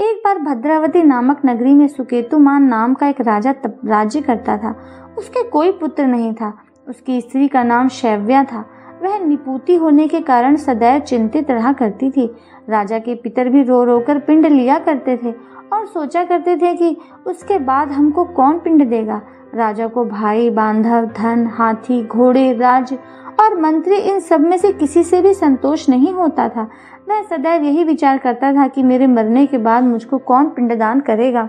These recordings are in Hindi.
एक बार भद्रावती नामक नगरी में सुकेतुमान नाम का एक राजा राज्य करता था। उसके कोई पुत्र नहीं था। उसकी स्त्री का नाम शैव्या था। वह निपुती होने के कारण सदैव चिंतित रहा करती थी। राजा के पितर भी रो रो कर पिंड लिया करते थे और सोचा करते थे कि उसके बाद हमको कौन पिंड देगा। राजा को भाई, बांधव, धन, हाथी, घोड़े, राज्य और मंत्री, इन सब में से किसी से भी संतोष नहीं होता था। वह सदैव यही विचार करता था कि मेरे मरने के बाद मुझको कौन पिंडदान करेगा।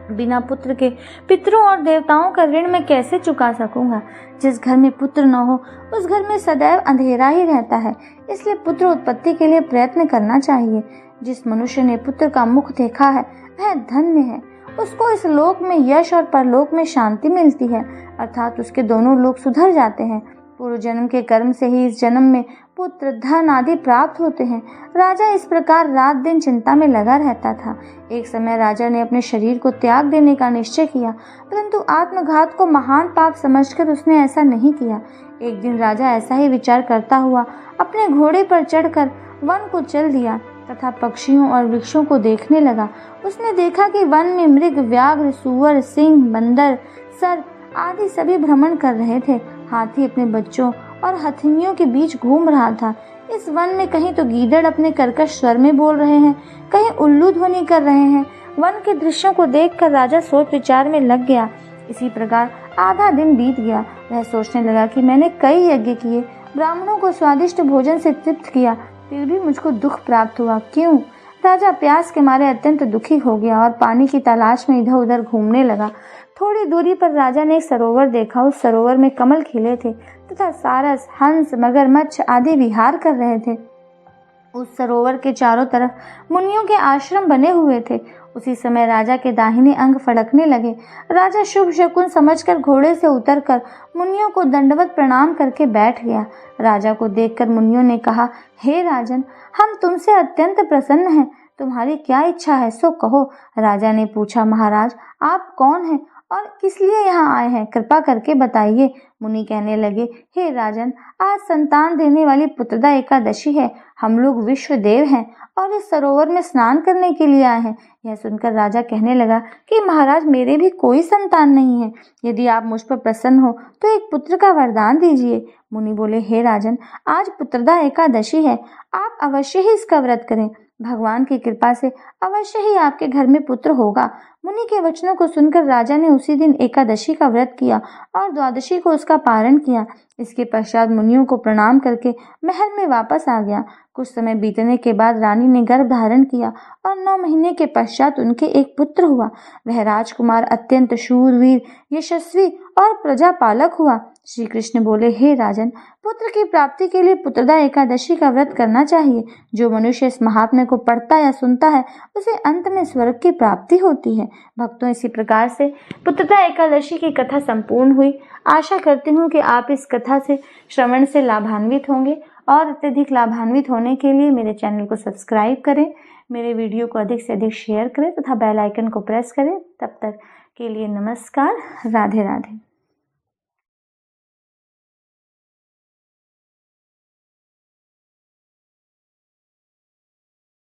बिना पुत्र के पितरों और देवताओं का ऋण मैं कैसे चुका सकूंगा। जिस घर में पुत्र न हो उस घर में सदैव अंधेरा ही रहता है। इसलिए पुत्र उत्पत्ति के लिए प्रयत्न करना चाहिए। जिस मनुष्य ने पुत्र का मुख देखा है वह धन्य है। उसको इस लोक में यश और परलोक में शांति मिलती है, अर्थात उसके दोनों लोक सुधर जाते हैं। पूर्व जन्म के कर्म से ही इस जन्म में पुत्र, धन आदि प्राप्त होते हैं। राजा इस प्रकार रात दिन चिंता में लगा रहता था। एक समय राजा ने अपने शरीर को त्याग देने का निश्चय किया, परंतु आत्मघात को महान पाप समझकर उसने ऐसा नहीं किया। एक दिन राजा ऐसा ही विचार करता हुआ अपने घोड़े पर चढ़कर वन को चल दिया तथा पक्षियों और वृक्षों को देखने लगा। उसने देखा कि वन में मृग, व्याघ्र, सूअर, सिंह, बंदर, सर्प आदि सभी भ्रमण कर रहे थे। हाथी अपने बच्चों और हथिनियों के बीच घूम रहा था। इस वन में कहीं तो गीदड़ अपने कर्कश स्वर में बोल रहे हैं, कहीं उल्लू ध्वनि कर रहे हैं। वन के दृश्यों को देखकर राजा सोच विचार में लग गया। इसी प्रकार आधा दिन बीत गया। वह सोचने लगा कि मैंने कई यज्ञ किए, ब्राह्मणों को स्वादिष्ट भोजन से तृप्त किया, फिर भी मुझको दुख प्राप्त हुआ। क्यों? राजा प्यास के मारे अत्यंत दुखी हो गया और पानी की तलाश में इधर उधर घूमने लगा। थोड़ी दूरी पर राजा ने एक सरोवर देखा। उस सरोवर में कमल खिले थे तथा सारस, हंस, मगरमच्छ आदि विहार कर रहे थे। उस सरोवर के चारों तरफ मुनियों के आश्रम बने हुए थे। उसी समय राजा के दाहिने अंग फड़कने लगे। राजा शुभ शकुन समझकर घोड़े से उतरकर मुनियों को दंडवत प्रणाम करके बैठ गया। राजा को देखकर मुनियों ने कहा, हे राजन, हम तुमसे अत्यंत प्रसन्न हैं। तुम्हारी क्या इच्छा है सो कहो। राजा ने पूछा, महाराज आप कौन हैं और किस लिए यहाँ आए हैं, कृपा करके बताइए। मुनि कहने लगे, हे राजन, आज संतान देने वाली पुत्रदा एकादशी है। हम लोग विश्व देव हैं और इस सरोवर में स्नान करने के लिए आए हैं। यह सुनकर राजा कहने लगा कि महाराज, मेरे भी कोई संतान नहीं है। यदि आप मुझ पर प्रसन्न हो तो एक पुत्र का वरदान दीजिए। मुनि बोले, हे राजन, आज पुत्रदा एकादशी है, आप अवश्य ही इसका व्रत करें। भगवान की कृपा से अवश्य ही आपके घर में पुत्र होगा। मुनि के वचनों को सुनकर राजा ने उसी दिन एकादशी का व्रत किया और द्वादशी को उसका पारण किया। इसके पश्चात मुनियों को प्रणाम करके महल में वापस आ गया। कुछ समय बीतने के बाद रानी ने गर्भ धारण किया और 9 महीने के पश्चात उनके एक पुत्र हुआ। वह राजकुमार अत्यंत शूरवीर, यशस्वी और प्रजापालक हुआ। श्री कृष्ण बोले, हे राजन, पुत्र की प्राप्ति के लिए पुत्रदा एकादशी का व्रत करना चाहिए। जो मनुष्य इस महात्म्य को पढ़ता या सुनता है उसे अंत में स्वर्ग की प्राप्ति होती है। भक्तों, इसी प्रकार से पुत्रदा एकादशी की कथा संपूर्ण हुई। आशा करती हूँ कि आप इस कथा से श्रवण से लाभान्वित होंगे और अत्यधिक लाभान्वित होने के लिए मेरे चैनल को सब्सक्राइब करें, मेरे वीडियो को अधिक से अधिक शेयर करें तथा बेल आइकन को प्रेस करें। तब तक के लिए नमस्कार। राधे राधे।